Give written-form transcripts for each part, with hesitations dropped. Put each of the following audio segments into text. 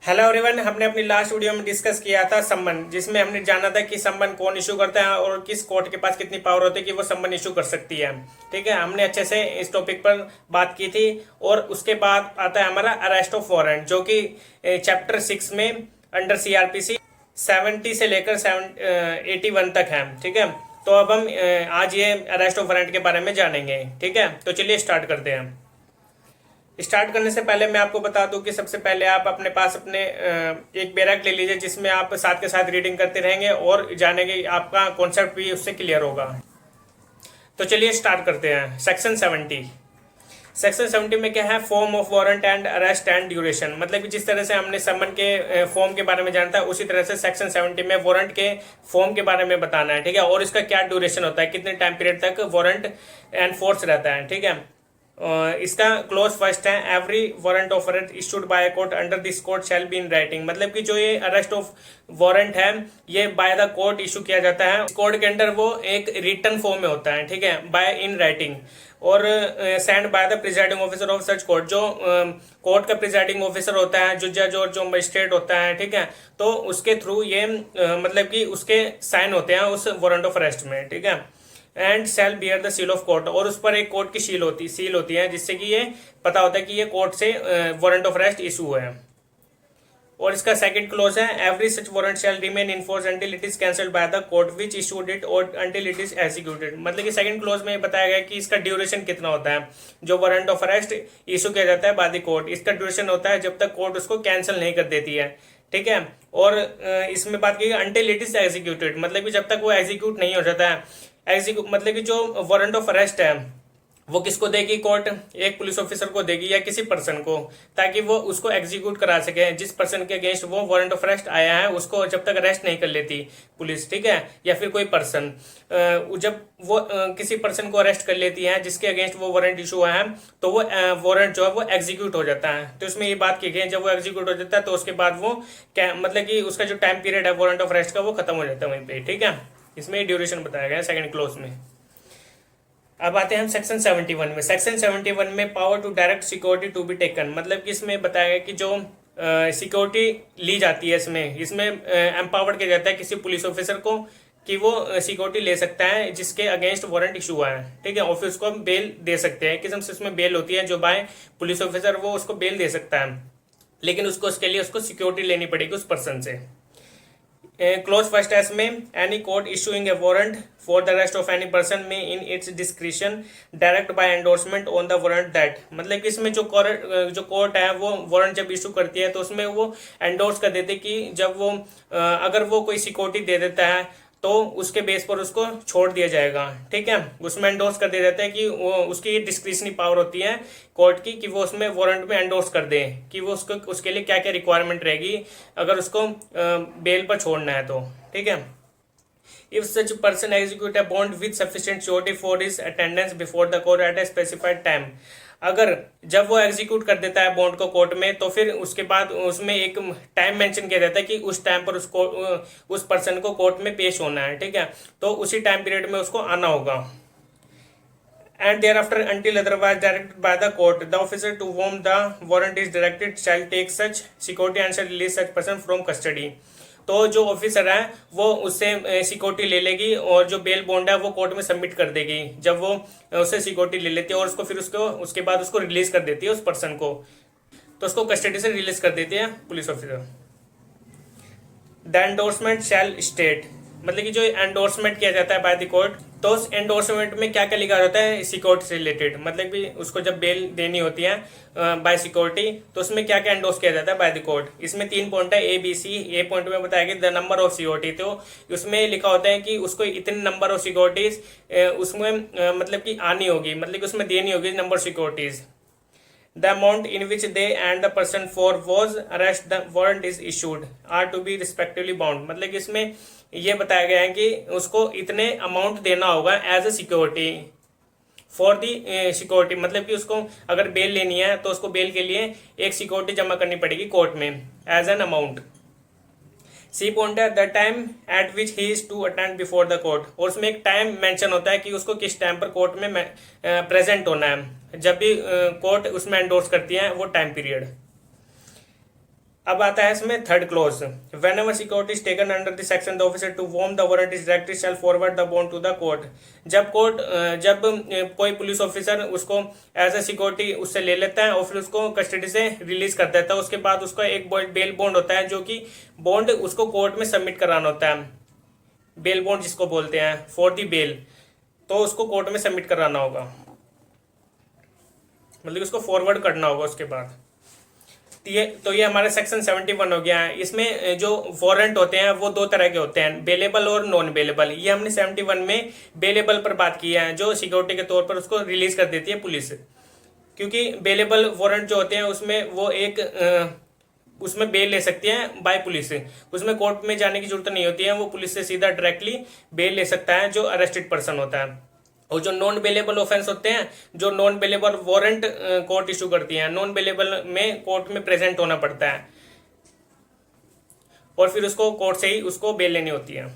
Hello everyone. हमने अपनी last video में डिस्कस किया था सम्मन, जिसमें हमने जाना था कि सम्मन कौन इशू करता है और किस कोर्ट के पास कितनी पावर होती है कि वो सम्मन इशू कर सकती है। ठीक है, हमने अच्छे से इस टॉपिक पर बात की थी। और उसके बाद आता है हमारा अरेस्ट ऑफ वारंट, जो कि चैप्टर 6 में अंडर सीआरपीसी 70 से लेकर 81 तक है। ठीक है, तो अब हम आज ये अरेस्ट ऑफ वारंट के बारे में जानेंगे। ठीक है, तो चलिए स्टार्ट करते हैं। स्टार्ट करने से पहले मैं आपको बता दूं कि सबसे पहले आप अपने पास अपने एक बैरक ले लीजिए, जिसमें आप साथ के साथ रीडिंग करते रहेंगे और जानेंगे, आपका कॉन्सेप्ट भी उससे क्लियर होगा। तो चलिए स्टार्ट करते हैं। सेक्शन 70। सेक्शन 70 में क्या है? Form of warrant and arrest and duration. मतलब कि जिस तरह से हमने समन के फॉर्म के बारे में जानता है, उसी तरह से सेक्शन 70 में वारंट के फॉर्म के बारे में बताना है। ठीक है, और इसका क्या ड्यूरेशन होता है, कितने टाइम पीरियड तक वारंट एनफोर्स रहता है। ठीक है, इसका क्लोज फर्स्ट है, every warrant of arrest issued by court under this court shall be in writing. मतलब कि जो ये अरेस्ट ऑफ वारंट है, ये बाय द कोर्ट इशू किया जाता है। कोर्ट के अंदर वो एक रिटर्न फॉर्म में होता है। ठीक है, बाय इन राइटिंग, और send by the presiding officer of such court. जो कोर्ट का प्रिजाइडिंग ऑफिसर होता है, जो जज और जो मजिस्ट्रेट होता है, ठीक है, तो उसके थ्रू ये मतलब कि उसके साइन होते हैं उस वारंट ऑफ अरेस्ट में। ठीक है, and shall bear the seal of court, और उस पर एक कोर्ट की सील होती है, जिससे कि ये पता होता है कि ये कोर्ट से वारंट ऑफ अरेस्ट इशू हुआ है। और इसका सेकंड क्लोज है, every such warrant shall remain in force until it is cancelled by the court which issued it or until it is executed. मतलब कि सेकंड क्लोज में बताया गया कि इसका ड्यूरेशन कितना होता है। जो वारंट ऑफ अरेस्ट इशू किया जाता है बाय द कोर्ट, इसका ड्यूरेशन होता है जब तक कोर्ट उसको कैंसिल नहीं कर देती है। ठीक है, और इसमें बात की अंटिल इट इज एग्जीक्यूटेड, मतलब कि जब तक वो एग्जीक्यूट नहीं हो जाता है। एग्जीक्यूट मतलब कि जो वारंट ऑफ अरेस्ट है वो किसको देगी कोर्ट? एक पुलिस ऑफिसर को देगी या किसी पर्सन को, ताकि वो उसको एग्जीक्यूट करा सके। जिस पर्सन के अगेंस्ट वो वारंट ऑफ अरेस्ट आया है, उसको जब तक अरेस्ट नहीं कर लेती पुलिस, ठीक है, या फिर कोई पर्सन, जब वो किसी पर्सन को अरेस्ट कर लेती है जिसके अगेंस्ट वो वारंट इशू हुआ है, तो वो वारंट जो है वो एग्जीक्यूट हो जाता है। तो इसमें ये बात की गई है, जब वो एग्जीक्यूट हो जाता है तो उसके बाद वो क्या मतलब कि उसका जो टाइम पीरियड है वारंट ऑफ अरेस्ट का, वो खत्म हो जाता है वहीं पे। ठीक है, इसमें ड्यूरेशन बताया गया है सेकंड क्लोज में। अब आते हैं हम सेक्शन 71 में। सेक्शन 71 में power to direct security to be taken, मतलब कि इसमें बताया गया कि जो सिक्योरिटी ली जाती है, इसमें एम्पावर्ड किया जाता है किसी पुलिस ऑफिसर को कि वो सिक्योरिटी ले सकता है जिसके अगेंस्ट वारंट इशू हुआ है। ठीक है, ऑफिस को हम बेल दे सकते हैं, किस्म से इसमें बेल होती है जो बाय पुलिस ऑफिसर, वो उसको बेल दे सकता है, लेकिन उसके लिए उसको सिक्योरिटी लेनी पड़ेगी उस पर्सन से। क्लोज फर्स्ट एस में, any court issuing a warrant for the arrest of any person may in its discretion direct by endorsement on the warrant that. मतलब कि इसमें जो कोर्ट है वो वारंट जब इशू करती है तो उसमें वो एंडोर्स कर देते कि जब वो अगर वो कोई सिक्योरिटी दे देता है तो उसके बेस पर उसको छोड़ दिया जाएगा। ठीक है, उसमें एंडोर्स कर दिया जाता है कि वो उसकी डिस्क्रिशनरी पावर होती है कोर्ट की कि वो उसमें वारंट में एंडोर्स कर दे कि वो उसको उसके लिए क्या क्या रिक्वायरमेंट रहेगी अगर उसको बेल पर छोड़ना है तो। ठीक है, if such person execute a bond with sufficient surety for his attendance before the court at a specified time. अगर जब वो एग्जीक्यूट कर देता है बॉन्ड को कोर्ट में, तो फिर उसके बाद उसमें एक टाइम मेंशन किया जाता है कि उस टाइम पर उसको उस पर्सन को कोर्ट में पेश होना है। ठीक है, तो उसी टाइम पीरियड में उसको आना होगा। And thereafter until otherwise directed by the court the officer to whom the warrant is directed shall take such security and shall release such person from custody. तो जो ऑफिसर है वो उससे security ले लेगी और जो बेल बॉन्ड है वो कोर्ट में सबमिट कर देगी जब वो उससे सिक्योरिटी ले लेती है, और उसको फिर उसके बाद उसको रिलीज कर देती है उस पर्सन को, तो उसको कस्टडी से रिलीज कर देती है police officer. The endorsement shall state, मतलब कि जो एंडोर्समेंट किया जाता है बाय द कोर्ट, तो उस एंडोर्समेंट में क्या क्या लिखा जाता है सिक्योरिटी से रिलेटेड। मतलब कि उसको जब बेल देनी होती है बाय सिक्योरिटी, तो उसमें क्या क्या एंडोर्स किया जाता है बाय द कोर्ट। इसमें 3 पॉइंट है, ABC। ए पॉइंट में बताया कि द नंबर ऑफ सिक्योरिटी, तो उसमें लिखा होता है कि उसको इतने नंबर ऑफ सिक्योरिटीज उसमें मतलब कि आनी होगी, मतलब कि उसमें देनी होगी number securities. The amount in which they and the person for was arrest the warrant is issued are to be respectively bound। मतलब कि इसमें ये बताया गया है कि उसको इतने अमाउंट देना होगा as a security for the security. मतलब कि उसको अगर बेल लेनी है तो उसको बेल के लिए एक सिक्योरिटी जमा करनी पड़ेगी कोर्ट में as an amount. C point है, the time at which he is to attend before the court, और उसमें एक टाइम मेंशन होता है कि उसको किस टाइम पर कोर्ट में प्रेजेंट होना है। जब भी कोर्ट उसमें एंडोर्स करती है वो टाइम पीरियड। अब आता है इसमें third clause, whenever security is taken under the section the officer to whom the warrant is directly shall forward the bond to the court. जब कोई पुलिस ऑफिसर उसको एज ए सिक्योरिटी उससे ले लेता है और फिर उसको कस्टडी से रिलीज कर देता है, उसके बाद उसका एक बेल बॉन्ड होता है, जो कि बॉन्ड उसको कोर्ट में सबमिट कराना होता है, बेल बॉन्ड जिसको बोलते हैं फॉर दी बेल, तो उसको कोर्ट में सबमिट कराना होगा, मतलब उसको फॉरवर्ड करना होगा उसके बाद। तो ये हमारे सेक्शन 71 हो गया है। इसमें जो वारंट होते हैं वो दो तरह के होते हैं, बेलेबल और नॉन बेलेबल। ये हमने 71 में बेलेबल पर बात की है, जो सिक्योरिटी के तौर पर उसको रिलीज कर देती है पुलिस, क्योंकि बेलेबल वारंट जो होते हैं उसमें वो उसमें बेल ले सकती है बाय पुलिस, उसमें कोर्ट में जाने की जरूरत नहीं होती है, वो पुलिस से सीधा डायरेक्टली बेल ले सकता है जो अरेस्टेड पर्सन होता है। और जो नॉन बेलेबल ऑफेंस होते हैं, जो non bailable warrant court issue करती है, नॉन बेलेबल में कोर्ट में प्रेजेंट होना पड़ता है और फिर उसको कोर्ट से ही उसको बेल लेनी होती है।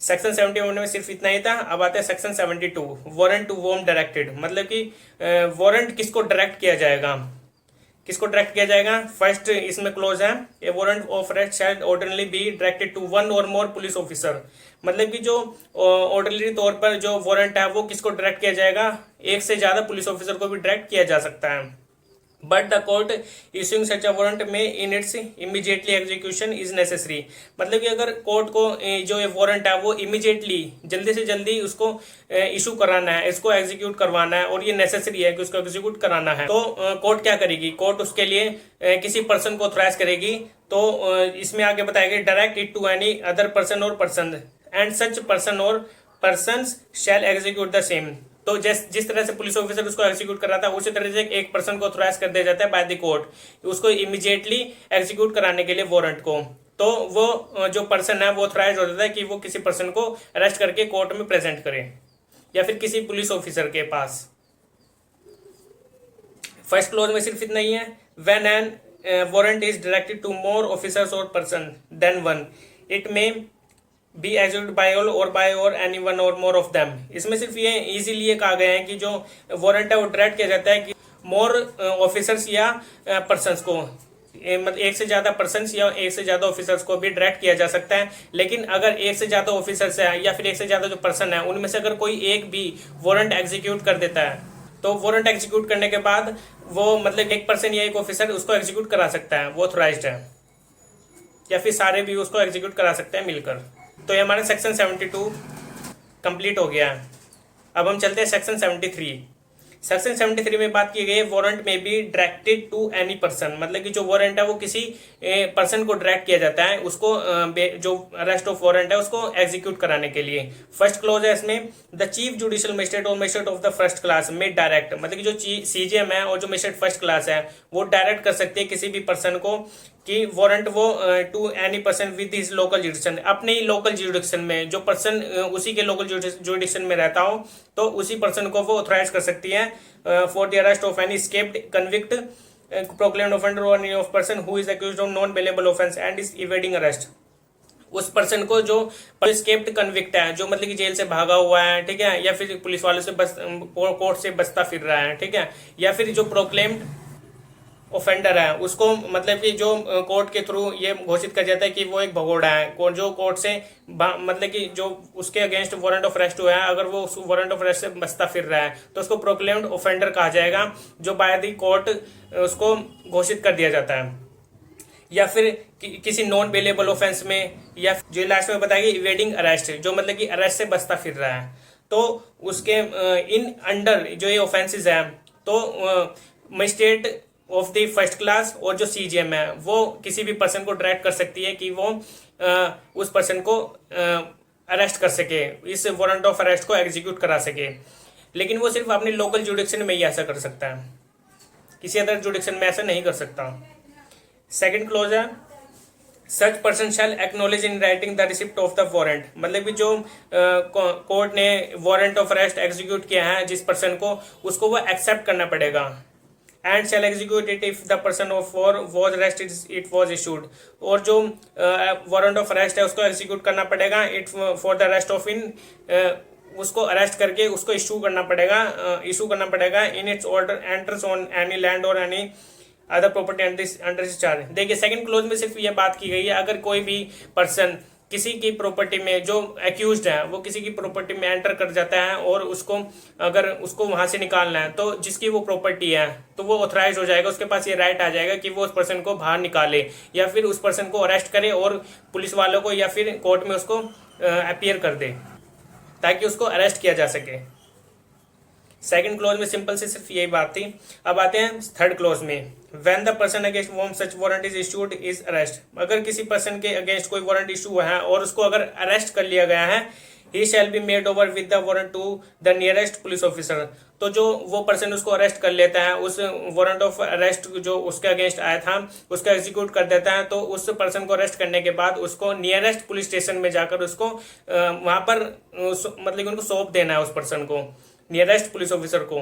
सेक्शन 71 में सिर्फ इतना ही था। अब आता है section 72, warrant to whom directed, मतलब कि वारंट किसको डायरेक्ट किया जाएगा, किसको डायरेक्ट किया जाएगा। फर्स्ट इसमें क्लोज है, a warrant of arrest shall ordinarily be directed to one or more police officer, मतलब कि जो ऑर्डिनरी तौर पर जो वारंट है वो किसको डायरेक्ट किया जाएगा, एक से ज्यादा पुलिस ऑफिसर को भी डायरेक्ट किया जा सकता है। But the court issuing such a warrant may in its immediately execution is necessary, मतलब कि अगर कोर्ट को जो ये वारंट है वो इमीडिएटली जल्दी से जल्दी उसको इशू कराना है, इसको एग्जीक्यूट करवाना है और ये नेसेसरी है कि उसको एग्जीक्यूट कराना है, तो कोर्ट क्या करेगी, कोर्ट उसके लिए किसी पर्सन को ऑथराइज करेगी। तो इसमें आगे बताया गया direct it to any other person or person and such person or persons shall execute the same. तो जिस तरह से पुलिस ऑफिसर उसको एग्जीक्यूट कर रहा था, उसी तरह से एक पर्सन को ऑथराइज कर दिया जाता है बाय द कोर्ट उसको इमीडिएटली एग्जीक्यूट कराने के लिए वारंट को। तो वो जो पर्सन है वो ऑथराइज हो जाता है कि वो किसी पर्सन को अरेस्ट करके कोर्ट में प्रेजेंट करे या फिर किसी पुलिस ऑफिसर के पास। फर्स्ट क्लोज में सिर्फ इतना ही है, when an warrant is directed to more officers or person than one it may be executed by all or by or any one or more of them. इसमें सिर्फ ये easily ये कहा गया है कि जो वारंट है वो डायरेक्ट किया जाता है कि मोर ऑफिसर्स या पर्सन्स को, मतलब एक से ज्यादा पर्सन्स या एक से ज्यादा ऑफिसर्स को भी डायरेक्ट किया जा सकता है। लेकिन अगर एक से ज्यादा ऑफिसर्स है या फिर एक से ज्यादा जो पर्सन है उनमें से अगर कोई एक भी वारंट एग्जीक्यूट कर देता है, तो वारंट एग्जीक्यूट करने के बाद वो मतलब एक पर्सन या एक ऑफिसर उसको एग्जीक्यूट करा सकता है, वो ऑथराइज्ड है, या फिर सारे भी उसको एग्जीक्यूट करा सकते हैं मिलकर। तो ये हमारे सेक्शन 72 कंप्लीट हो गया है। अब हम चलते हैं सेक्शन 73। सेक्शन 73 में बात की गई है warrant may be directed to any person, मतलब कि जो वारंट है वो किसी पर्सन को डायरेक्ट किया जाता है उसको जो अरेस्ट ऑफ वारंट है उसको एग्जीक्यूट कराने के लिए। फर्स्ट क्लोज है इसमें, द चीफ जुडिशियल मजिस्ट्रेट और magistrate of the first class में डायरेक्ट, मतलब कि जो सीजीएम है और जो मजिस्ट्रेट फर्स्ट क्लास है वो डायरेक्ट कर सकते हैं किसी भी पर्सन को कि वारंट वो to any person with his local jurisdiction, अपने ही लोकल जुडिक्शन में जो पर्सन उसी के लोकल जुडिक्शन में रहता हो तो उसी पर्सन को वो ऑथराइज कर सकती है for the arrest of any escaped convict proclaimed offender or any of person who is accused of non bailable offence and is evading arrest. उस पर्सन को जो एस्केप्ड कन्विक्ट है, जो मतलब कि जेल से भागा हुआ है, ठीक है, या फिर पुलिस वालों से कोर्ट से बचता फिर रहा है, ठीक है, या फिर जो प्रोक्लेम्ड ऑफेंडर है उसको मतलब कि जो कोर्ट के थ्रू ये घोषित कर जाता है कि वो एक भगोड़ा है, जो कोर्ट से मतलब कि जो उसके अगेंस्ट वारंट ऑफ अरेस्ट हुआ है अगर वो उस वारंट ऑफ अरेस्ट से बचता फिर रहा है तो उसको प्रोक्लेम्ड ऑफेंडर कहा जाएगा, जो बाय द कोर्ट उसको घोषित कर दिया जाता है। या फिर किसी नॉन बेलेबल ऑफेंस में, या जो लास्ट में बताएगी इवेडिंग अरेस्ट, जो मतलब कि अरेस्ट से बचता फिर रहा है, तो उसके इन अंडर जो ये ऑफेंसेस हैं तो magistrate of the first class और जो सीजीएम है वो किसी भी पर्सन को डायरेक्ट कर सकती है कि वो उस पर्सन को अरेस्ट कर सके, इस वारंट ऑफ अरेस्ट को एग्जीक्यूट करा सके। लेकिन वो सिर्फ अपने लोकल जुडिक्शन में ही ऐसा कर सकता है, किसी अदर जुडिक्शन में ऐसा नहीं कर सकता। सेकंड क्लोज है, such person shall acknowledge in writing the receipt of the warrant, मतलब कि जो कोर्ट ने वारंट ऑफ अरेस्ट एग्जीक्यूट किया है जिस पर्सन को, उसको वो एक्सेप्ट करना पड़ेगा। And shall execute it if the person of for was arrest it was issued, और जो वारंट ऑफ अरेस्ट है उसको एग्जीक्यूट करना पड़ेगा it for the arrest of in, उसको अरेस्ट करके उसको इशू करना पड़ेगा in its order enters on any land or any other property under this charge. देखिए सेकंड क्लोज में सिर्फ ये बात की गई है, अगर कोई भी पर्सन किसी की प्रॉपर्टी में, जो एक्यूज्ड है वो किसी की प्रॉपर्टी में एंटर कर जाता है और उसको अगर उसको वहां से निकालना है, तो जिसकी वो प्रॉपर्टी है तो वो ऑथराइज हो जाएगा, उसके पास ये राइट आ जाएगा कि वो उस पर्सन को बाहर निकाले या फिर उस पर्सन को अरेस्ट करे और पुलिस वालों को या फिर कोर्ट में उसको अपीयर कर दे ताकि उसको अरेस्ट किया जा सके। सेकंड क्लॉज में सिंपल से सिर्फ यही बात थी। अब आते हैं थर्ड क्लॉज में, when the person against whom such warrant is issued is arrest। अगर किसी पर्सन के अगेंस्ट कोई वारंट इशू है और उसको अगर अरेस्ट कर लिया गया है, he shall be made over with the warrant to the nearest police officer। तो जो वो पर्सन उसको अरेस्ट कर लेता है, उस वारंट ऑफ अरेस्ट जो उसके अगेंस्ट आया था उसका एग्जीक्यूट कर देता है, तो उस पर्सन को अरेस्ट करने के बाद उसको नियरेस्ट पुलिस स्टेशन में जाकर उसको वहां पर मतलब उनको सौंप देना है उस पर्सन को, नियरेस्ट पुलिस ऑफिसर को।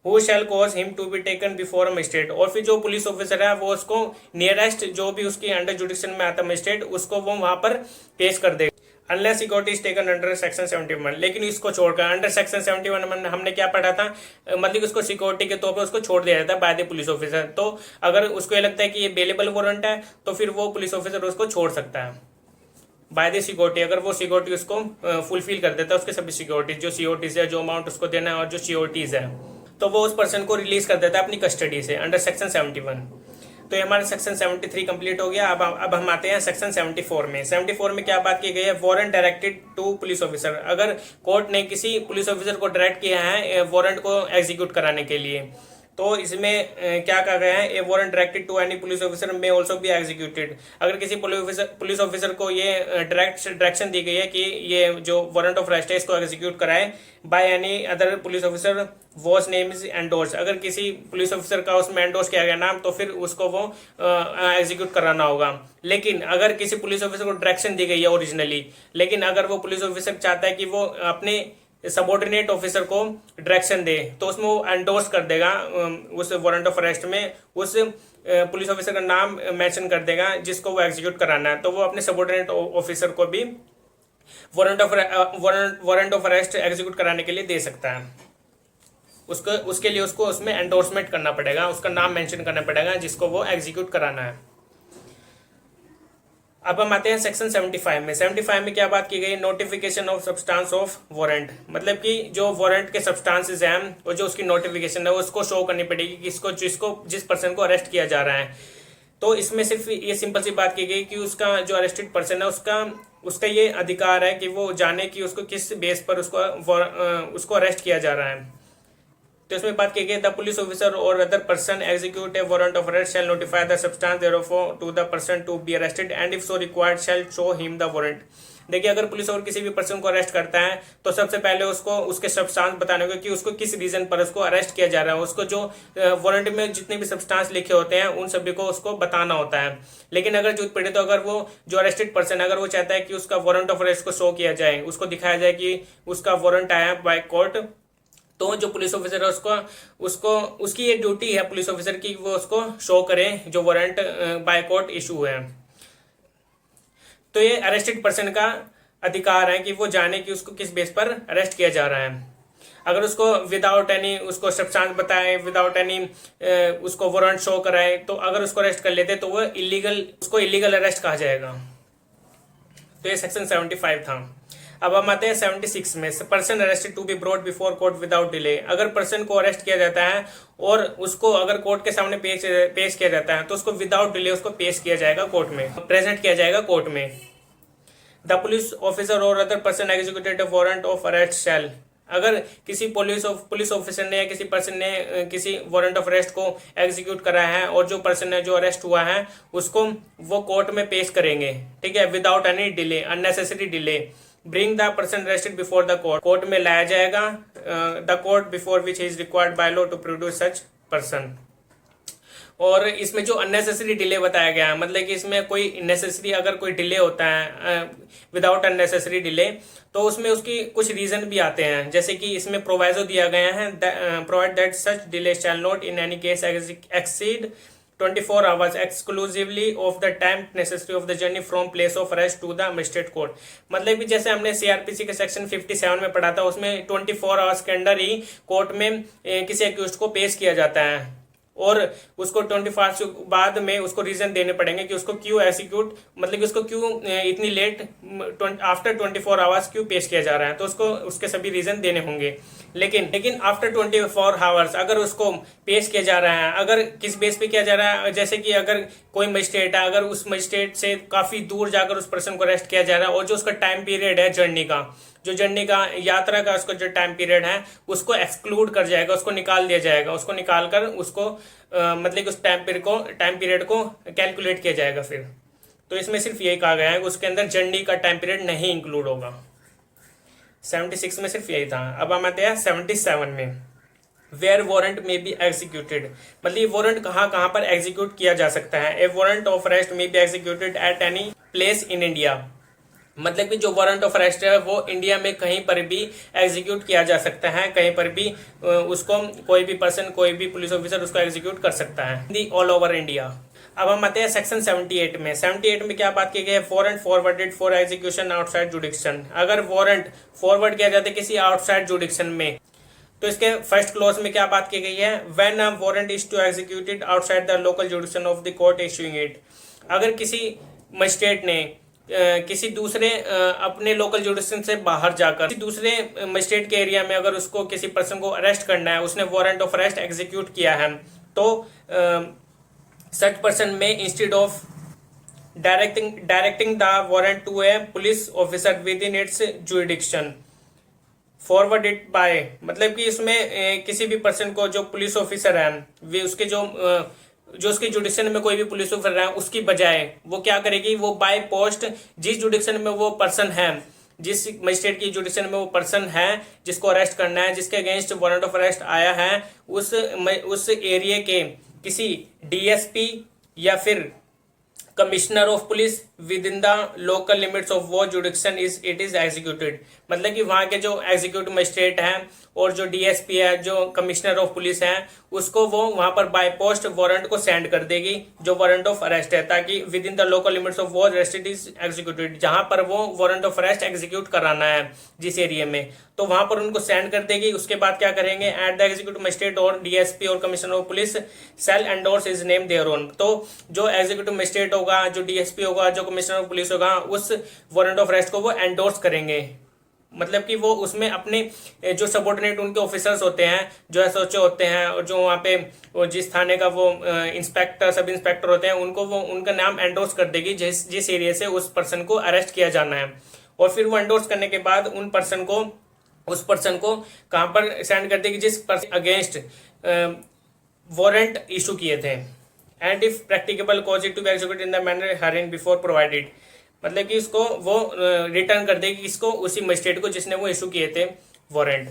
Who shall cause him to be taken before a magistrate। और फिर जो पुलिस ऑफिसर है वो उसको नियरेस्ट जो भी उसकी अंडर जुडिक्शन में आता है मजिस्ट्रेट, उसको वो वहां पर पेश कर देगा, unless security is taken under section 71। लेकिन इसको छोड़कर अंडर सेक्शन 71 में हमने क्या पढ़ा था, मतलब उसको सिक्योरिटी के तौर पर उसको छोड़ दिया जाता है बाय द पुलिस ऑफिसर। तो अगर उसको ये लगता है कि ये बेलेबल वारंट है तो फिर वो पुलिस ऑफिसर उसको छोड़ सकता है बाय द सिक्योरिटी, अगर वो सिक्योरिटी उसको फुलफिल कर देता है, उसके सभी सिक्योरिटीज जो सीओटीज है, जो अमाउंट उसको देना है और जो सीओटीज है, तो वो उस पर्सन को रिलीज कर देता है अपनी कस्टडी से अंडर सेक्शन 71। तो ये हमारा सेक्शन 73 कंप्लीट हो गया। अब हम आते हैं सेक्शन 74 में। 74 में क्या बात की गई है, warrant directed to police officer. अगर कोर्ट ने किसी पुलिस ऑफिसर को डायरेक्ट किया है वारंट को एग्जीक्यूट कराने के लिए, तो इसमें क्या कहा गया है, a warrant directed to any police officer may also be executed. अगर किसी पुलिस ऑफिसर को ये डायरेक्शन दी गई है कि ये जो वारंट ऑफ अरेस्ट है इसको एग्जीक्यूट कराए by any other police officer was name is endorse. अगर किसी पुलिस ऑफिसर का उसमें एंडोर्स किया गया नाम, तो फिर उसको वो एग्जीक्यूट कराना होगा। लेकिन अगर किसी पुलिस ऑफिसर को डायरेक्शन दी गई है ओरिजिनली, लेकिन अगर वो पुलिस ऑफिसर चाहता है कि वो अपने सबॉर्डिनेट ऑफिसर को डायरेक्शन दे, तो उसमें वो एंडोर्स कर देगा उस वारंट ऑफ अरेस्ट में, उस पुलिस ऑफिसर का नाम मेंशन कर देगा जिसको वो एग्जीक्यूट कराना है, तो वो अपने सबॉर्डिनेट ऑफिसर को भी वारंट ऑफ अरेस्ट एग्जीक्यूट कराने के लिए दे सकता है। उसके लिए उसको उसमें एंडोर्समेंट करना पड़ेगा, उसका नाम मेंशन करना पड़ेगा जिसको वो एग्जीक्यूट कराना है। अब हम आते हैं सेक्शन 75 में। 75 में क्या बात की गई, notification of substance of warrant. मतलब कि जो वारंट के सब्सटेंसेस हैं और जो उसकी नोटिफिकेशन है उसको शो करनी पड़ेगी जिस पर्सन को अरेस्ट किया जा रहा है। तो इसमें सिर्फ ये सिंपल सी बात की गई कि उसका जो अरेस्टेड पर्सन है उसका ये अधिकार है कि वो जाने कि उसको किस बेस पर उसको अरेस्ट किया जा रहा है। तो इसमें बात की गई, the police officer or other person execute a warrant of arrest shall notify the substance thereof to the person to be arrested and if so required shall show him the warrant. देखिए अगर police और किसी भी person को arrest करता है तो सबसे पहले उसको उसके सब्सटेंस बताने होगा कि उसको किस रीजन पर उसको अरेस्ट किया जा रहा है। उसको जो वारंट में जितने भी सब्सटेंस लिखे होते हैं उन सभी को उसको बताना होता है। लेकिन अगर जरूरत पड़े तो अगर वो जो अरेस्टेड पर्सन अगर वो चाहता है कि उसका वारंट ऑफ अरेस्ट को शो किया जाए, उसको दिखाया जाए कि उसका वारंट आया है बाय कोर्ट, तो जो पुलिस ऑफिसर है उसको उसकी ये ड्यूटी है पुलिस ऑफिसर की, वो उसको शो करे जो वारंट बाय कोर्ट इशू है। तो ये अरेस्टेड पर्सन का अधिकार है कि वो जाने कि उसको किस बेस पर अरेस्ट किया जा रहा है। अगर उसको विदाउट एनी उसको सब्सटेंस बताए, विदाउट एनी उसको वारंट शो कराए, तो अगर उसको अरेस्ट कर लेते तो वो उसको इलीगल अरेस्ट कहा जाएगा। तो ये सेक्शन 75 था। अब हम आते हैं 76 में, person arrested to be brought before court without delay. अगर पर्सन को अरेस्ट किया जाता है और उसको अगर कोर्ट के सामने पेश किया जाता है तो उसको विदाउट डिले उसको पेश किया जाएगा कोर्ट में, प्रेजेंट किया जाएगा कोर्ट में। The police officer or other person executed warrant of arrest shall. अगर किसी पुलिस ऑफिसर ने या किसी पर्सन ने किसी वारंट ऑफ अरेस्ट को एग्जीक्यूट करा है और जो पर्सन है जो अरेस्ट हुआ है उसको वो कोर्ट में पेश करेंगे, ठीक है, without any delay, unnecessary delay. Bring the person arrested before the court, court में लाया जाएगा, the court before which is required by law to produce such person. और इसमें जो अननेसेसरी डिले बताया गया है, मतलब कि इसमें कोई नेसेसरी अगर कोई डिले होता है विदाउट अननेसेसरी डिले, तो उसमें उसकी कुछ रीजन भी आते हैं। जैसे कि इसमें प्रोवाइजो दिया गया है, provide that such delay shall not in any case exceed 24 hours exclusively of the time necessary of the journey from place of arrest to the magistrate court। मतलब कि जैसे हमने सीआरपीसी के सेक्शन 57 में पढ़ा था, उसमें 24 आवर्स के अंदर ही कोर्ट में किसी एक्यूज्ड को पेश किया जाता है। और उसको 24 बाद में उसको रीजन देने पड़ेंगे कि उसको क्यों एग्जीक्यूट, मतलब कि उसको क्यों इतनी लेट आफ्टर 24 आवर्स क्यों पेश किया जा रहा है, तो उसको उसके सभी रीजन देने होंगे। लेकिन आफ्टर 24 आवर्स अगर उसको पेश किया जा रहा है, अगर किस बेस पे किया जा रहा है, जैसे कि अगर कोई मजिस्ट्रेट है, अगर उस मजिस्ट्रेट से काफी दूर जाकर उस पर्सन को अरेस्ट किया जा रहा है और जो उसका टाइम पीरियड है जर्नी का यात्रा का उसका जो टाइम पीरियड है उसको एक्सक्लूड कर जाएगा, उसको निकाल दिया जाएगा, उसको निकाल कर उसको मतलब कि उस टाइम पीरियड को कैलकुलेट किया जाएगा फिर। तो इसमें सिर्फ यही कहा गया है कि उसके अंदर जर्नी का टाइम पीरियड नहीं इंक्लूड होगा। 76 में सिर्फ यही था। अब हम आते हैं 77 में, where warrant may be executed, मतलब ये वारंट कहाँ कहाँ पर एग्जीक्यूट किया जा सकता है। ए वारंट ऑफ अरेस्ट में be executed at any place in India, मतलब कि जो वारंट ऑफ अरेस्ट है वो इंडिया में कहीं पर भी एग्जीक्यूट किया जा सकता है, कहीं पर भी उसको कोई भी पर्सन, कोई भी पुलिस ऑफिसर उसको एग्जीक्यूट कर सकता है ऑल ओवर इंडिया। अब हम आते हैं सेक्शन 78 में। 78 में क्या बात की गई है, warrant forwarded for execution outside jurisdiction. अगर वारंट फॉरवर्ड किया जाता है किसी आउटसाइड जुडिक्शन में, तो इसके फर्स्ट क्लॉज में क्या बात की गई है, when a warrant is to executed outside the local jurisdiction of the court issuing it. अगर किसी मजिस्ट्रेट ने किसी दूसरे अपने लोकल जुडिक्शन से बाहर जाकर किसी दूसरे मजिस्ट्रेट के एरिया में अगर उसको किसी पर्सन को अरेस्ट करना है, उसने वारंट ऑफ अरेस्ट एग्जीक्यूट किया है, तो such person may instead of directing the warrant to a police officer within its jurisdiction forward it by, मतलब कि इसमें किसी भी पर्सन को जो पुलिस ऑफिसर है वे उसके जो उसके जुडिक्शन में कोई भी पुलिस ऑफिसर है उसकी बजाय वो क्या करेगी, वो बाय पोस्ट जिस जुडिक्शन में वो पर्सन है, जिस मजिस्ट्रेट की जुडिक्शन में वो पर्सन है जिसको अरेस्ट करना है, जिसके अगेंस्ट वारंट ऑफ अरेस्ट आया है, उस एरिया के किसी डीएसपी या फिर commissioner of police with in the local limits of वो जुडिक्शन इट इज एग्जीक्यूटेड, मतलब कि वहां के जो एग्जीक्यूटिव मजिस्ट्रेट हैं और जो डीएसपी है, जो कमिश्नर ऑफ पुलिस है, उसको वो वहां पर बाय पोस्ट वारंट को सेंड कर देगी जो वारंट ऑफ अरेस्ट है, ताकि with in the local limits of वो अरेस्ट इट इज एग्जीक्यूटेड, जहां पर वो वारंट ऑफ अरेस्ट एग्जीक्यूट कराना है जिस एरिया में, तो वहां पर उनको सेंड कर देगी। उसके बाद क्या करेंगे, at the executive magistrate or DSP or commissioner of police shall endorse his name thereon, तो जो एग्जीक्यूटिव मजिस्ट्रेट होगा, जो डीएसपी होगा, जो कमिश्नर ऑफ पुलिस होगा, उस वारंट ऑफ अरेस्ट को वो एंडोर्स करेंगे, मतलब कि वो उसमें अपने जो सबऑर्डिनेट उनके ऑफिसर्स होते हैं, जो एसओचे होते हैं, और जो वहाँ पे जिस थाने का वो इंस्पेक्टर, सब इंस्पेक्टर होते हैं, उनको वो उनका नाम एंडोर्स कर देगी जिस एरिया से उस पर्सन को अरेस्ट किया जाना है। और फिर वो एंडोर्स करने के बाद उस पर्सन को कहाँ पर सेंड कर देगी, जिस पर्सन अगेंस्ट वारंट इशू किए थे, and if practicable cause it to be executed in the manner herein before provided, मतलब कि इसको वो रिटर्न कर देगी इसको उसी मजिस्ट्रेट को जिसने वो इशू किए थे वारंट।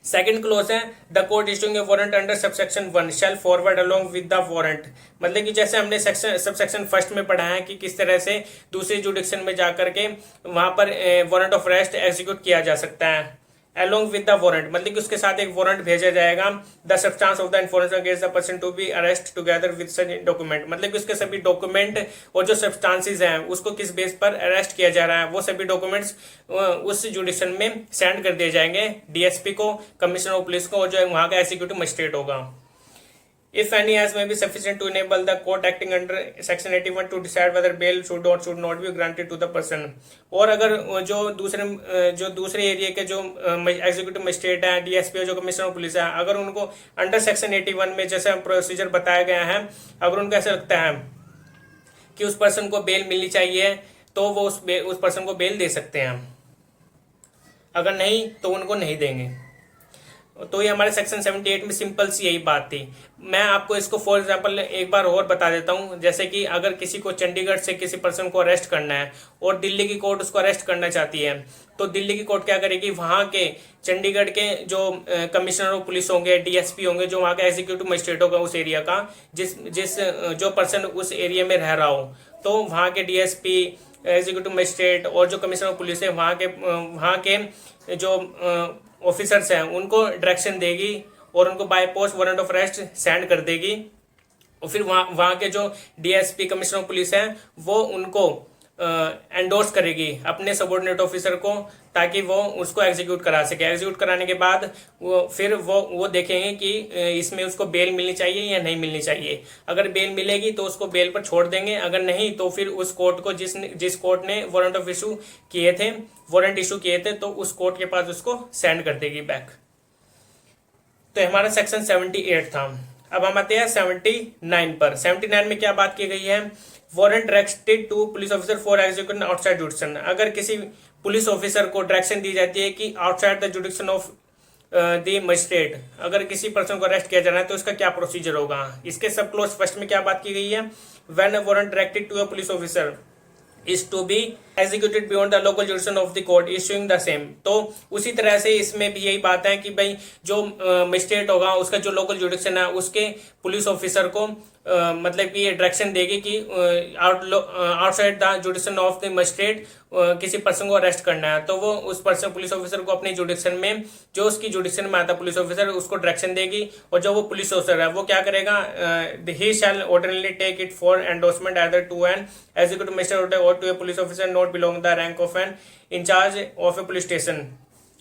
सेकंड क्लोज है, the court issuing a warrant under subsection 1 shall forward along with the warrant, मतलब कि जैसे हमने सबसेक्शन फर्स्ट में पढ़ा है कि किस तरह से दूसरी जुडिक्शन में जाकर के वहां पर वारंट ऑफ अरेस्ट एग्जीक्यूट किया जा सकता है along with the warrant, मतलब कि उसके साथ एक वारंट भेजा जाएगा, the substance of the information against the person to be arrested together with such document, मतलब कि उसके सभी डॉक्यूमेंट और जो सब्सटेंसेस हैं उसको किस बेस पर अरेस्ट किया जा रहा है, वो सभी डॉक्यूमेंट्स उस जुडिक्शन में सेंड कर दिए जाएंगे डीएसपी को, कमिश्नर ऑफ पुलिस को, और जो वहाँ का एग्जीक्यूटिव मजिस्ट्रेट होगा। If any as may be sufficient to enable the court acting under section 81 to decide whether bail should or should not be granted to the person, और अगर जो दूसरे एरिया के जो एग्जीक्यूटिव मजिस्ट्रेट है, DSP, जो commissioner of police है, अगर उनको अंडर सेक्शन 81 में जैसे प्रोसीजर बताया गया है, अगर उनको ऐसा लगता है कि उस पर्सन को बेल मिलनी चाहिए तो वो उस पर्सन को बेल दे सकते हैं, अगर नहीं तो उनको नहीं देंगे। तो ये हमारे सेक्शन 78 में सिंपल सी यही बात थी। मैं आपको इसको फॉर एग्जांपल एक बार और बता देता हूँ, जैसे कि अगर किसी को चंडीगढ़ से किसी पर्सन को अरेस्ट करना है और दिल्ली की कोर्ट उसको अरेस्ट करना चाहती है, तो दिल्ली की कोर्ट क्या करेगी, वहाँ के चंडीगढ़ के जो कमिश्नर ऑफ पुलिस होंगे, डीएसपी होंगे, जो वहाँ का एग्जीक्यूटिव मजिस्ट्रेट होगा उस एरिया का, जो पर्सन उस एरिया में रह रहा हो, तो वहाँ के डीएसपी, एग्जीक्यूटिव मजिस्ट्रेट और जो कमिश्नर ऑफ पुलिस है, वहाँ के जो ऑफिसर्स हैं उनको डायरेक्शन देगी और उनको by post warrant of arrest send कर देगी, और फिर वहाँ के जो डीएसपी, कमिश्नर ऑफ पुलिस हैं, वो उनको एंडोर्स करेगी अपने सबॉर्डिनेट ऑफिसर को, ताकि वो उसको एग्जीक्यूट करा सके। एग्जीक्यूट कराने के बाद फिर वो देखेंगे कि इसमें उसको बेल मिलनी चाहिए या नहीं मिलनी चाहिए। अगर बेल मिलेगी तो उसको बेल पर छोड़ देंगे, अगर नहीं तो फिर उस कोर्ट को जिस कोर्ट ने वारंट इशू किए थे तो उस कोर्ट के पास उसको सेंड कर देगी बैक। तो हमारा सेक्शन 78 था। अब हम आते हैं 79 पर। 79 में क्या बात की गई है? Warrant directed to police officer for execution outside jurisdiction. अगर किसी पुलिस ऑफिसर को डायरेक्शन दी जाती है कि outside the jurisdiction of the magistrate, अगर किसी पर्सन को अरेस्ट किया जाना है तो इसका क्या प्रोसीजर होगा। इसके सब क्लोज फर्स्ट में क्या बात की गई है? When a warrant directed to a police officer is to be executed beyond the local jurisdiction of the court issuing the same। तो उसी तरह से इसमें भी यही बात है कि भाई जो मजिस्ट्रेट होगा उसका जो लोकल जुडिक्शन है उसके पुलिस ऑफिसर को मतलब कि ये डायरेक्शन देगी कि outside the jurisdiction of the magistrate किसी पर्सन को अरेस्ट करना है, तो वो उस पर्सन पुलिस ऑफिसर को अपने जुडिक्शन में जो उसकी जुडिक्शन में आता है पुलिस ऑफिसर उसको डायरेक्शन देगी, और जो वो पुलिस ऑफिसर है वो क्या करेगा? He shall ordinarily take it for endorsement either to an executive magistrate or to a police officer not belong the rank of an in charge of a police station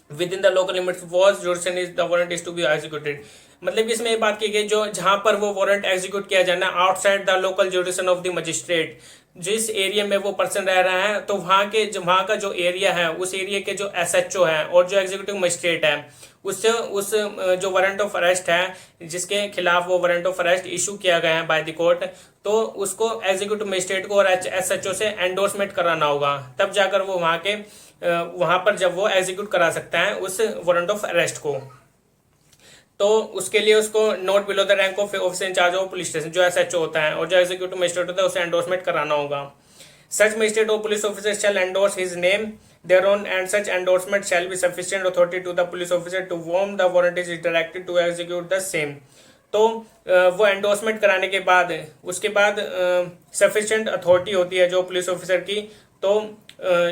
within the local limits was jurisdiction is the warrant is to be executed. मतलब इसमें ये बात की गई जो जहां पर वो वारंट एग्जीक्यूट किया जाना outside the local jurisdiction of the magistrate, जिस एरिया में वो पर्सन रह रहा है तो वहां का जो एरिया है उस एरिया के जो एसएचओ है और जो एग्जीक्यूटिव मजिस्ट्रेट है उससे उस जो वारंट ऑफ अरेस्ट है जिसके खिलाफ वो वारंट ऑफ अरेस्ट इशू किया गया है बाय द कोर्ट, तो उसको एग्जीक्यूटिव मजिस्ट्रेट को और एसएचओ से एंडोर्समेंट कराना होगा, तब जाकर वो वहां पर जब वो एग्जीक्यूट करा सकता है उस वारंट ऑफ अरेस्ट को। तो उसके लिए उसको not below the rank of officer in charge of police station जो एसएचओ होता है और जो एग्जीक्यूटिव मजिस्ट्रेट होता है उसे एंडोर्समेंट कराना होगा। Such magistrate or police officer shall endorse his name thereon and such endorsement shall be sufficient authority to the police officer to whom the warrant is directed to execute the same. तो वो endorsement कराने के बाद उसके बाद sufficient authority होती है जो पुलिस ऑफिसर की। तो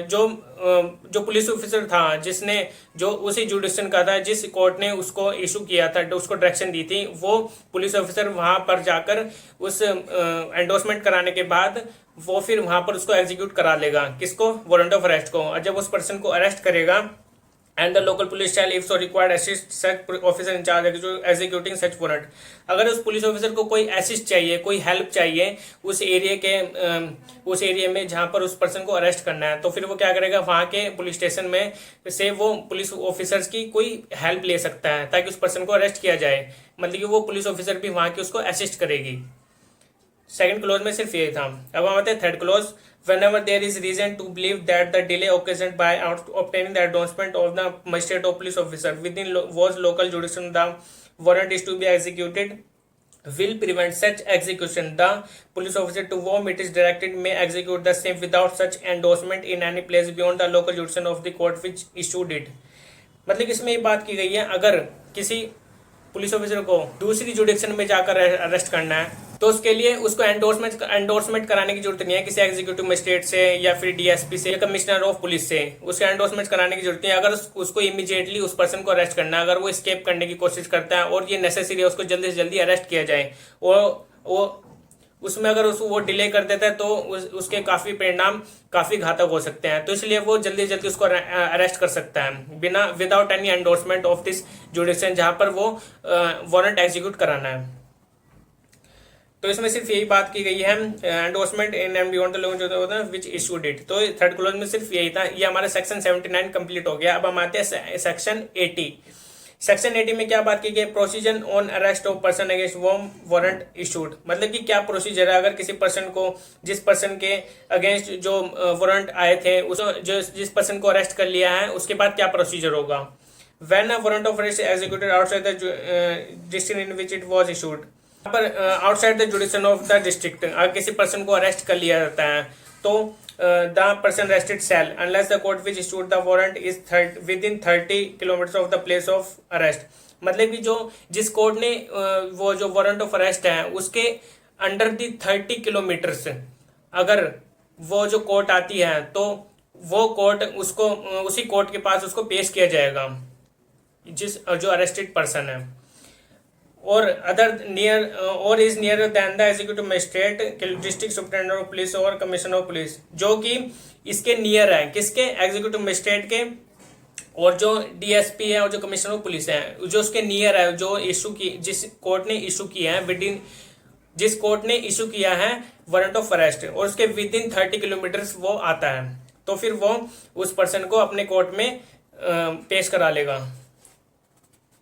जो पुलिस ऑफिसर था जिसने जो उसी जुडिक्शन का था जिस कोर्ट ने उसको इशू किया था उसको डायरेक्शन दी थी, वो पुलिस ऑफिसर वहां पर जाकर उस एंडोर्समेंट कराने के बाद वो फिर वहां पर उसको एग्जीक्यूट करा लेगा, किसको? वारंट ऑफ अरेस्ट को। और जब उस पर्सन को अरेस्ट करेगा and the local police shall if so required assist such officer in charge executing such warrant. अगर उस पुलिस ऑफिसर को कोई असिस्ट चाहिए, कोई हेल्प चाहिए उस एरिया में जहां पर उस पर्सन को अरेस्ट करना है, तो फिर वो क्या करेगा? वहां के पुलिस स्टेशन में से वो पुलिस ऑफिसर्स की कोई हेल्प ले सकता है ताकि उस पर्सन को अरेस्ट किया जाए, मतलब कि वो पुलिस ऑफिसर भी वहां की उसको असिस्ट करेगी। सेकंड क्लोज में सिर्फ यही था। अब हम आते हैं third close. Whenever there is reason to believe that the delay occasioned by obtaining the endorsement of the magistrate or police officer within was local jurisdiction the warrant is to be executed will prevent such execution, the police officer to whom it is directed may execute the same without such endorsement in any place beyond the local jurisdiction of the court which issued it। मतलब इसमें ये बात की गई है अगर किसी police officer को दूसरी जुडिक्शन में जाकर अरेस्ट करना है तो उसके लिए उसको एंडोर्समेंट कराने की जरूरत नहीं है किसी एग्जीक्यूटिव मजिस्ट्रेट से या फिर डीएसपी से या कमिश्नर ऑफ पुलिस से। उसके एंडोर्समेंट कराने की जरूरत नहीं है। अगर उसको इमीडिएटली उस पर्सन को अरेस्ट करना है, अगर वो एस्केप करने की कोशिश करता है और ये नेसेसरी है उसको जल्दी से जल्दी अरेस्ट किया जाए, वो उसमें अगर वो डिले कर देता है तो उसके काफी परिणाम काफी घातक हो सकते हैं। तो इसलिए वो जल्दी जल्दी उसको अरेस्ट कर सकता है बिना without any endorsement of this जुडिक्शन जहां पर वो वारंट एग्जीक्यूट कराना है। तो इसमें सिर्फ यही बात की गई है endorsement in and beyond the law जो होता है व्हिच इशूड इट। तो थर्ड क्लोज में सिर्फ यही था। ये हमारा सेक्शन 79 कंप्लीट हो गया। अब हम आते हैं सेक्शन 80। सेक्शन 80 में क्या बात की गई? Procedure on arrest of person against whom warrant issued. मतलब कि क्या प्रोसीजर है अगर किसी पर्सन को जिस पर्सन के अगेंस्ट जो वारंट आए थे जिस पर्सन को अरेस्ट कर लिया है उसके बाद क्या प्रोसीजर होगा। When a warrant of arrest executed outside the district in which it was issued. पर outside the jurisdiction of the district अगर किसी पर्सन को अरेस्ट कर लिया जाता है तो the person arrested shall unless the court which issued the warrant is within 30 kilometers of the place of arrest। मतलब कि जिस कोर्ट ने वो जो वारंट ऑफ अरेस्ट है उसके अंडर दी 30 किलोमीटर्स अगर वो जो कोर्ट आती है तो वो कोर्ट उसको उसी कोर्ट के पास उसको पेश किया जाएगा जो अरेस्टेड पर्सन है। और other near or is near than the executive magistrate, district superintendent of police or commissioner of police, जो कि इसके नियर है, किसके, एग्जीक्यूटिव मजिस्ट्रेट के, और जो डीएसपी है और जो कमिश्नर ऑफ पुलिस है, जो उसके नियर है, जो इशू की, जिस कोर्ट ने इशू किया है विद इन, जिस कोर्ट ने इशू किया है वारंट ऑफ अरेस्ट, और उसके विद इन 30 किलोमीटर वो आता है, तो फिर वो उस पर्सन को अपने कोर्ट में पेश करा लेगा।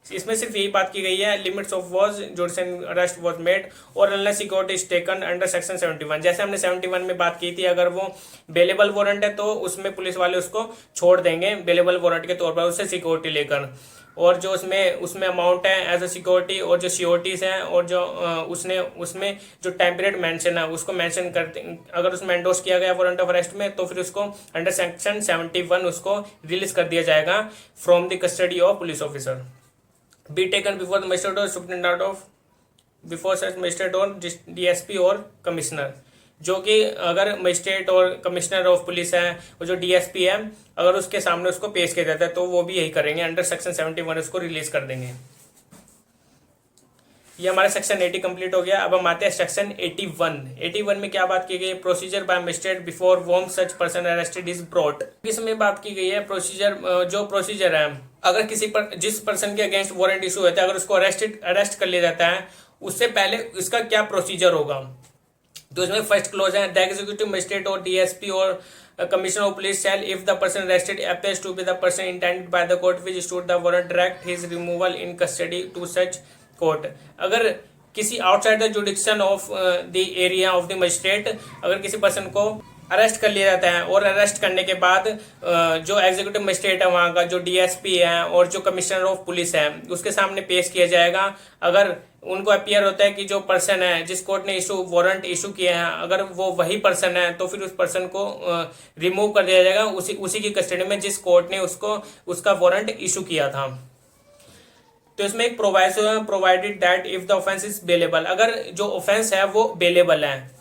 इसमें सिर्फ यही बात की गई है, limits of was judicial arrest was made or unless he got is taken under section 71। जैसे हमने 71 में बात की थी, अगर वो बेलेबल वारंट है तो उसमें पुलिस वाले उसको छोड़ देंगे बेलेबल वारंट के तौर पर, उससे सिक्योरिटी लेकर, और जो उसमें अमाउंट है एज अ सिक्योरिटी, और जो सिक्योरिटीज हैं, और जो उसमें जो टाइम पीरियड मेंशन है उसको मेंशन करते, अगर उसमें एंडोर्स किया गया वारंट ऑफ अरेस्ट में, तो फिर उसको अंडर सेक्शन 71 उसको रिलीज कर दिया जाएगा from the custody of police officer, be taken before the magistrate or superintendent of, before such magistrate or DSP or commissioner, जो कि अगर मजिस्ट्रेट और कमिश्नर ऑफ पुलिस है और जो डीएसपी है, अगर उसके सामने उसको पेश किया जाता है तो वो भी यही करेंगे, अंडर सेक्शन 71 उसको रिलीज कर देंगे। ये हमारा सेक्शन 80 कंप्लीट हो गया। अब हम आते हैं सेक्शन 81। 81 में क्या बात की गई है, procedure by magistrate before whom such person arrested is brought. इसमें बात की गई है प्रोसीजर, जो प्रोसीजर है, अगर किसी पर, जिस पर्सन के अगेंस्ट वारंट इशू होता है, अगर उसको अरेस्ट कर लिया जाता है, उससे पहले इसका क्या प्रोसीजर होगा। तो इसमें फर्स्ट क्लोज है, the executive magistrate or DSP or commissioner of police shall, if the person arrested appears to be the person intended by the court which issued the warrant, direct his removal in custody to such court। अगर किसी outside the jurisdiction of the area of the magistrate, अगर किसी person को arrest कर लिया जाता है, और अरेस्ट करने के बाद जो एग्जीक्यूटिव मजिस्ट्रेट है वहाँ का, जो डीएसपी है और जो कमिश्नर ऑफ पुलिस है, उसके सामने पेश किया जाएगा। अगर उनको अपीयर होता है कि जो पर्सन है जिस कोर्ट ने वारंट इशू किया है, अगर वो वही पर्सन है, तो फिर उस पर्सन को रिमूव कर दिया जाएगा उसी की कस्टडी में जिस कोर्ट ने उसका वारंट इशू किया था। तो इसमें एक प्रोवाइसो है, provided that if the offence is bailable, अगर जो ऑफेंस है वो बेलेबल है,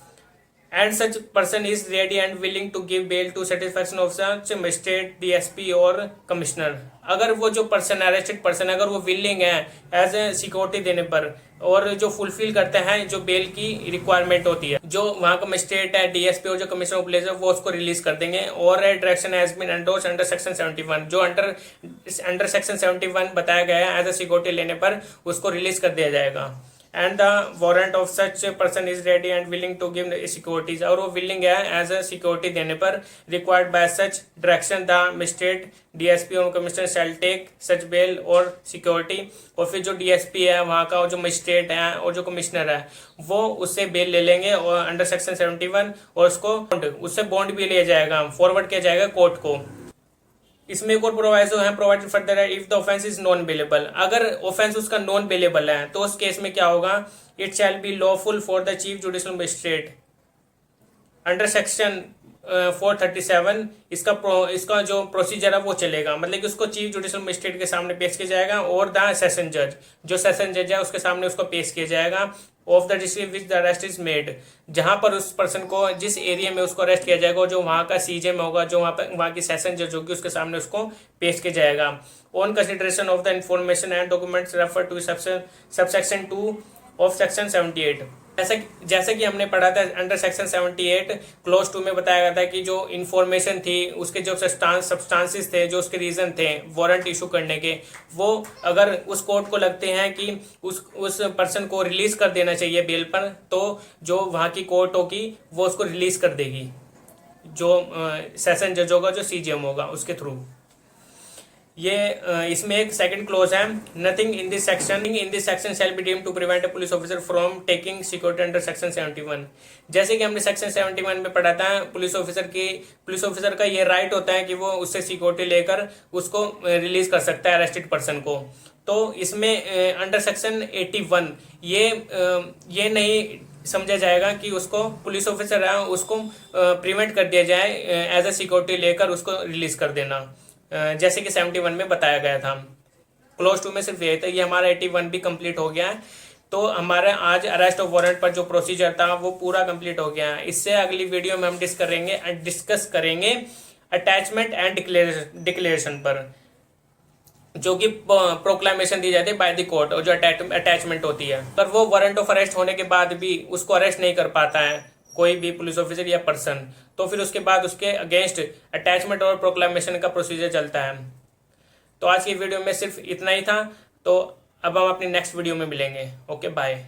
and such person is ready and willing to give bail to satisfaction of such magistrate, DSP or commissioner. अगर वो जो पर्सन, अरेस्टेड पर्सन, अगर वो विलिंग है एज ए सिक्योरिटी देने पर, और जो फुलफिल करते हैं जो बेल की रिक्वायरमेंट होती है, जो वहाँ का मजिस्ट्रेट है, डीएसपी और जो कमिश्नर ऑफ पुलिस है, वो उसको रिलीज कर देंगे। और direction has been endorse under section 71, जो अंडर सेक्शन 71 बताया गया है एज ए सिक्योरिटी लेने पर उसको रिलीज कर दिया जाएगा। And the warrant of such person is ready and willing to give securities, और वो विलिंग है एज अ सिक्योरिटी देने पर, required by such direction the magistrate, DSP or commissioner shall take such bail or security. और फिर जो DSP है वहाँ का, और जो मजिस्ट्रेट है और जो कमिश्नर है, वो उससे बेल ले लेंगे और अंडर सेक्शन 71, और उससे बॉन्ड भी लिया जाएगा, फॉरवर्ड किया जाएगा कोर्ट को। इसमें एक और प्रोवाइजो है, प्रोवाइडेड फर्दर है, if the offence is non bailable, अगर ऑफेंस उसका नॉन बेलेबल है तो उस केस में क्या होगा, it shall be lawful for the chief judicial magistrate under section 437, इसका जो प्रोसीजर है वो चलेगा, मतलब कि उसको चीफ जुडिशियल मजिस्ट्रेट के सामने पेश किया जाएगा, और द सेशन जज, जो सेशन जज है उसके सामने उसको पेश किया जाएगा, of the district which the arrest is made, जहां पर उस पर्सन को, जिस एरिया में उसको अरेस्ट किया जाएगा, जो वहाँ का सीजे में होगा, जो वहाँ की सेशन जज होगी, उसके सामने उसको पेश किया जाएगा। On consideration of the information and documents refer to subsection 2 of section 78। जैसे कि हमने पढ़ा था अंडर सेक्शन 78 क्लोज 2 में बताया गया था कि जो इन्फॉर्मेशन थी, उसके जो सब्सटेंसेस थे, जो उसके रीजन थे वारंट इशू करने के, वो अगर उस कोर्ट को लगते हैं कि उस पर्सन को रिलीज कर देना चाहिए बेल पर, तो जो वहाँ की कोर्ट होगी वो उसको रिलीज कर देगी, जो सेशन जज होगा, जो सीजीएम होगा, उसके थ्रू। ये इसमें एक सेकंड क्लोज है, nothing in this section shall be deemed to prevent a police officer from taking security under section 71। जैसे कि हमने सेक्शन 71 में पढ़ा था, पुलिस ऑफिसर का ये राइट होता है कि वो उससे सिक्योरिटी लेकर उसको रिलीज कर सकता है अरेस्टेड पर्सन को। तो इसमें अंडर सेक्शन 81 ये नहीं समझा जाएगा कि उसको पुलिस ऑफिसर है उसको प्रिवेंट कर दिया जाए एज अ सिक्योरिटी लेकर उसको रिलीज कर देना, जैसे कि 71 में बताया गया था। क्लोज 2 में सिर्फ ये था। ये हमारा 81 भी कंप्लीट हो गया है। तो हमारा आज अरेस्ट ऑफ वारंट पर जो प्रोसीजर था वो पूरा कंप्लीट हो गया है। इससे अगली वीडियो में हम डिस्कस करेंगे अटैचमेंट एंड डिक्लेरेशन पर। जो कि प्रोक्लामेशन दी जाती है बाय द कोर्ट, और जो अटैचमेंट होती है, पर वो वारंट ऑफ अरेस्ट होने के बाद भी उसको अरेस्ट नहीं कर पाता है कोई भी पुलिस ऑफिसर या पर्सन, तो फिर उसके बाद उसके अगेंस्ट अटैचमेंट और प्रोक्लामेशन का प्रोसीजर चलता है। तो आज की वीडियो में सिर्फ इतना ही था, तो अब हम अपनी नेक्स्ट वीडियो में मिलेंगे। Okay bye.